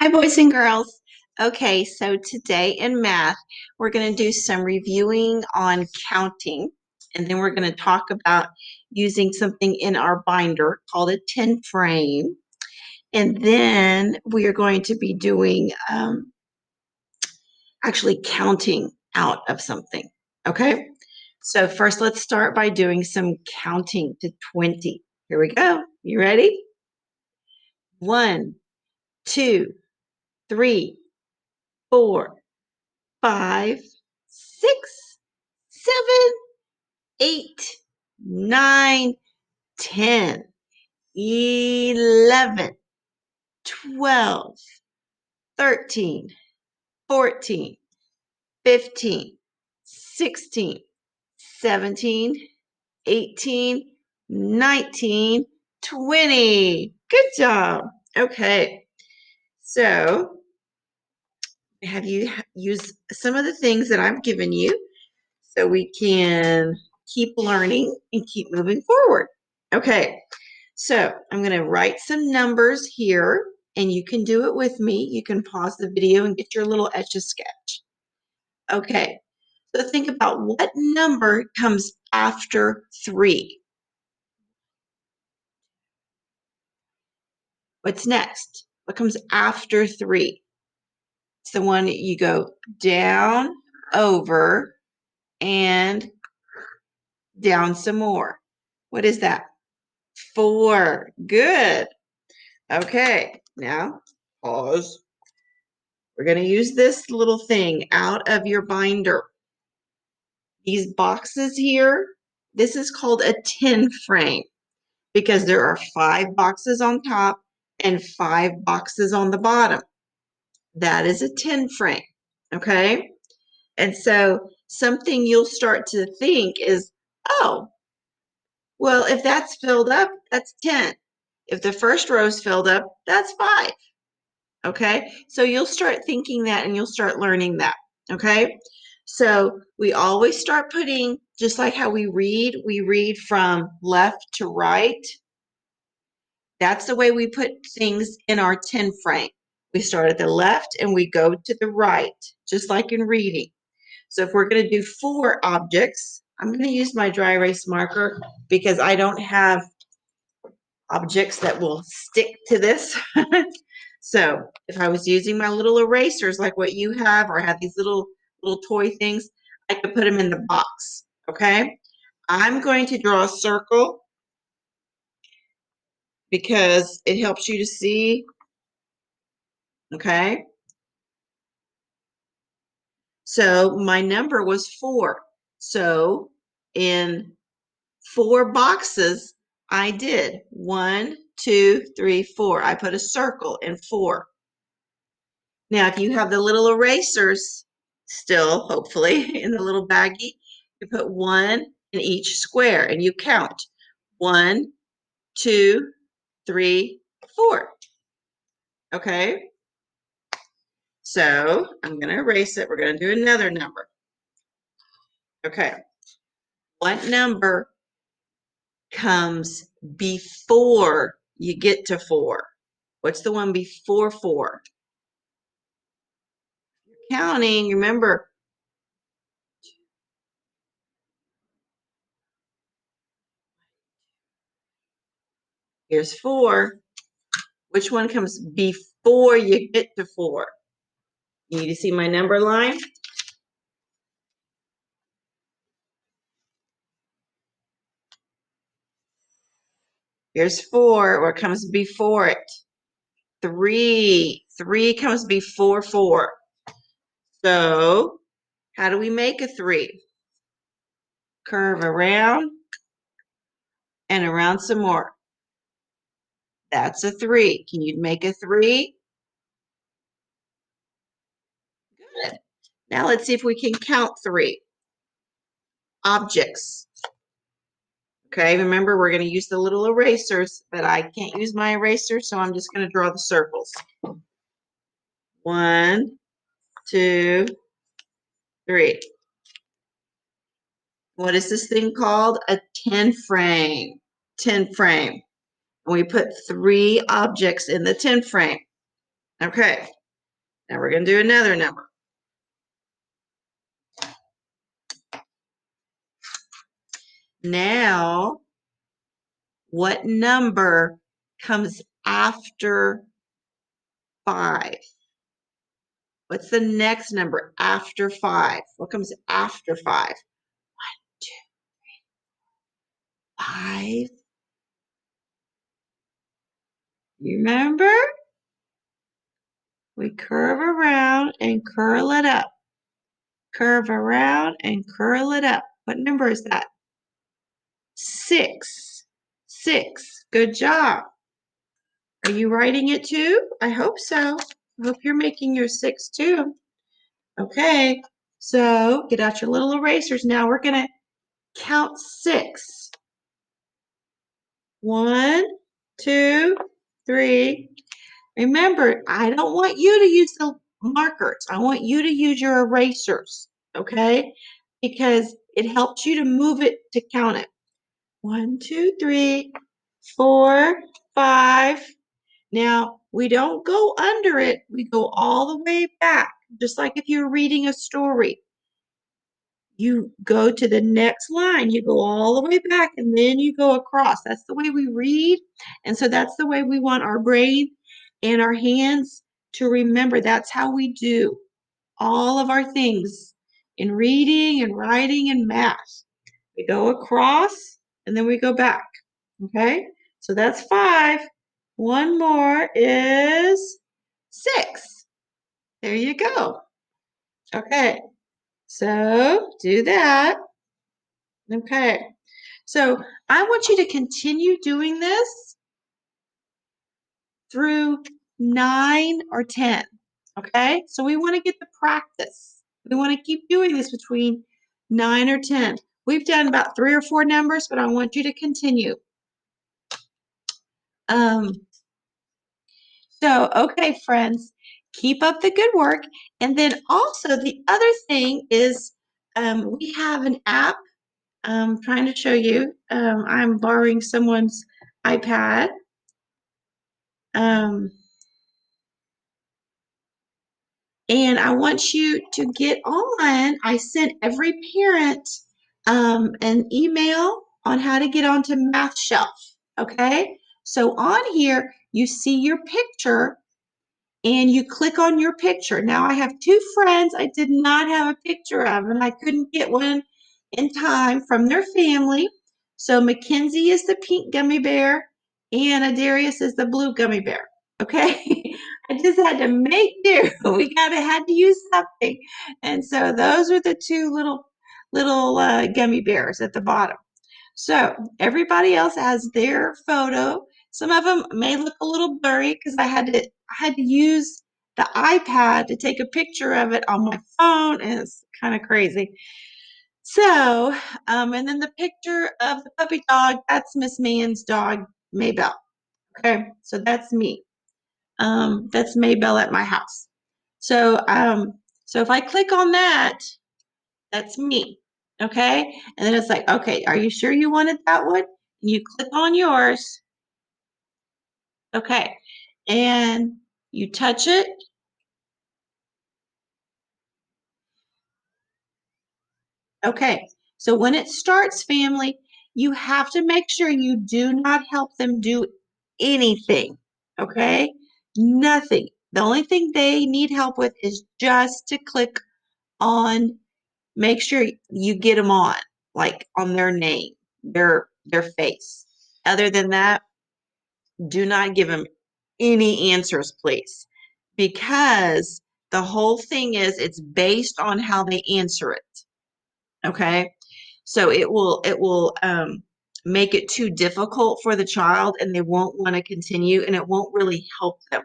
Hi, boys and girls. Okay, so today in math, we're going to do some reviewing on counting, and then we're going to talk about using something in our binder called a 10 frame. And then we are going to be doing actually counting out of something. Okay, so first let's start by doing some counting to 20. Here we go. You ready? 1, 2, 3, 4, 5, 6, 7, 8, 9, 10, 11, 12, 13, 14, 15, 16, 17, 18, 19, 20. Good job. Okay. So have you used some of the things that I've given you so we can keep learning and keep moving forward? Okay, so I'm going to write some numbers here, and you can do it with me. You can pause the video and get your little Etch-a-Sketch. Okay, so think about what number comes after 3. What's next? What comes after 3? It's the one that you go down, over, and down some more. What is that? 4. Good. Okay, now pause. We're going to use this little thing out of your binder. These boxes here, this is called a 10 frame because there are 5 boxes on top and 5 boxes on the bottom. That is a 10 frame, okay? And so something you'll start to think is, oh, well, if that's filled up, that's 10. If the first row is filled up, that's 5. Okay, so you'll start thinking that and you'll start learning that. Okay, so we always start putting, just like how we read from left to right. That's the way we put things in our 10 frame. We start at the left and we go to the right, just like in reading. So if we're going to do 4 objects, I'm going to use my dry erase marker because I don't have objects that will stick to this. So if I was using my little erasers like what you have, or have these little toy things, I could put them in the box. Okay, I'm going to draw a circle because it helps you to see. Okay, so my number was 4. So in 4 boxes, I did 1, 2, 3, 4. I put a circle in 4. Now, if you have the little erasers still, hopefully, in the little baggie, you put 1 in each square and you count 1, 2, 3, 4. Okay, so I'm going to erase it. We're going to do another number. Okay, what number comes before you get to 4? What's the one before 4? Counting, remember, here's 4. Which one comes before you get to 4? You need to see my number line? Here's 4. What comes before it? 3. 3 comes before 4. So how do we make a 3? Curve around and around some more. That's a 3. Can you make a 3? Good. Now let's see if we can count 3. Objects. Okay, remember we're going to use the little erasers, but I can't use my eraser, so I'm just going to draw the circles. 1, 2, 3. What is this thing called? A 10 frame. 10 frame. And we put 3 objects in the 10 frame. Okay, Now we're going to do another number. Now, what number comes after 5? What's the next number after 5? What comes after 5? 1, 2, 5. You remember? We curve around and curl it up. Curve around and curl it up. What number is that? 6. 6. Good job. Are you writing it too? I hope so. I hope you're making your 6 too. Okay, so get out your little erasers. Now we're going to count 6. 1, 2, 3. Remember, I don't want you to use the markers. I want you to use your erasers, okay? Because it helps you to move it to count it. 1, 2, 3, 4, 5. Now, we don't go under it. We go all the way back, just like if you're reading a story. You go to the next line, you go all the way back, and then you go across. That's the way we read. And so that's the way we want our brain and our hands to remember. That's how we do all of our things in reading and writing and math. We go across and then we go back. Okay? So that's 5. One more is 6. There you go. Okay. So do that. Okay. So I want you to continue doing this through 9 or 10. Okay. So we want to get the practice. We want to keep doing this between 9 or 10. We've done about 3 or 4 numbers, but I want you to continue. Okay, friends, keep up the good work. And then also the other thing is we have an app. I'm trying to show you. I'm borrowing someone's iPad. And I want you to get on. I sent every parent an email on how to get onto Math Shelf. Okay. So on here, you see your picture and you click on your picture. Now I have 2 friends I did not have a picture of, and I couldn't get one in time from their family. So Mackenzie is the pink gummy bear, and Adarius is the blue gummy bear. Okay, I just had to make do. We had to use something, and so those are the 2 little gummy bears at the bottom. So everybody else has their photo. Some of them may look a little blurry because I had to use the iPad to take a picture of it on my phone, and it's kind of crazy. So, and then the picture of the puppy dog, that's Miss Mann's dog, Maybelle. Okay, so that's me. That's Maybelle at my house. So, so if I click on that, that's me. Okay. And then it's like, okay, are you sure you wanted that one? And you click on yours. Okay. And you touch it. Okay. So when it starts, family, you have to make sure you do not help them do anything. Okay. Nothing. The only thing they need help with is just to click on, make sure you get them on, like on their name, their face. Other than that, do not give them any answers, please, because the whole thing is it's based on how they answer it. Okay, so it will make it too difficult for the child, and they won't want to continue, and it won't really help them.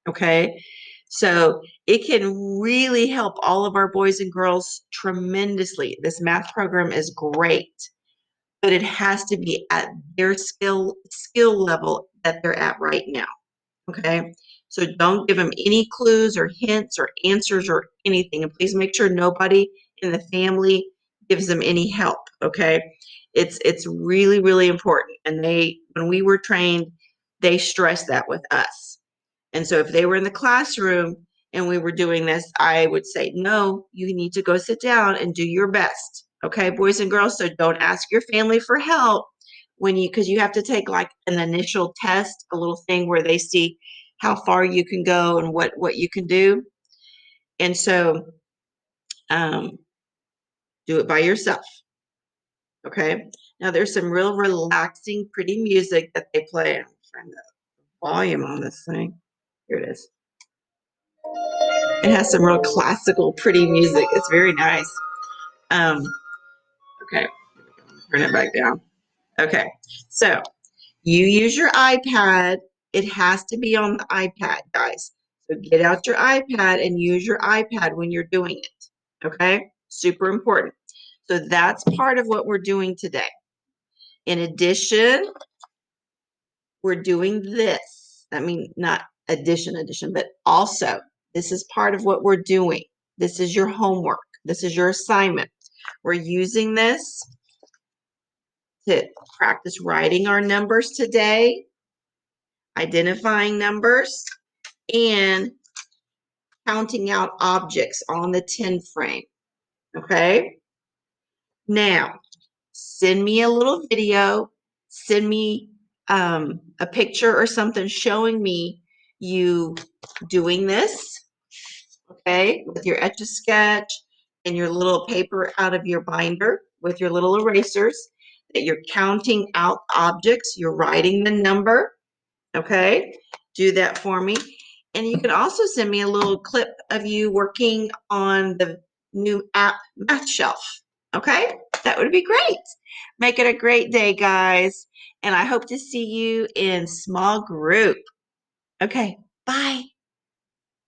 Okay, so it can really help all of our boys and girls tremendously. This math program is great, but it has to be at their skill level that they're at right now. Okay. So don't give them any clues or hints or answers or anything. And please make sure nobody in the family gives them any help. Okay. It's really, really important. And when we were trained, they stressed that with us. And so if they were in the classroom and we were doing this, I would say, no, you need to go sit down and do your best. Okay, boys and girls. So don't ask your family for help because you have to take like an initial test, a little thing where they see how far you can go and what you can do. And so um, do it by yourself. Okay. Now there's some real relaxing, pretty music that they play. I'm trying the volume on this thing. Here it is. It has some real classical, pretty music. It's very nice. Um, okay, turn it back down. Okay, so you use your iPad. It has to be on the iPad, guys. So get out your iPad and use your iPad when you're doing it. Okay, super important. So that's part of what we're doing today. In addition, we're doing this. I mean, not addition, but also this is part of what we're doing. This is your homework. This is your assignment. We're using this to practice writing our numbers today, identifying numbers, and counting out objects on the 10 frame. Okay? Now, send me a little video, send me a picture or something showing me you doing this, okay, with your Etch-a-Sketch and your little paper out of your binder with your little erasers, that you're counting out objects, you're writing the number, okay? Do that for me. And you can also send me a little clip of you working on the new app Math Shelf, okay? That would be great. Make it a great day, guys. And I hope to see you in small group. Okay, bye.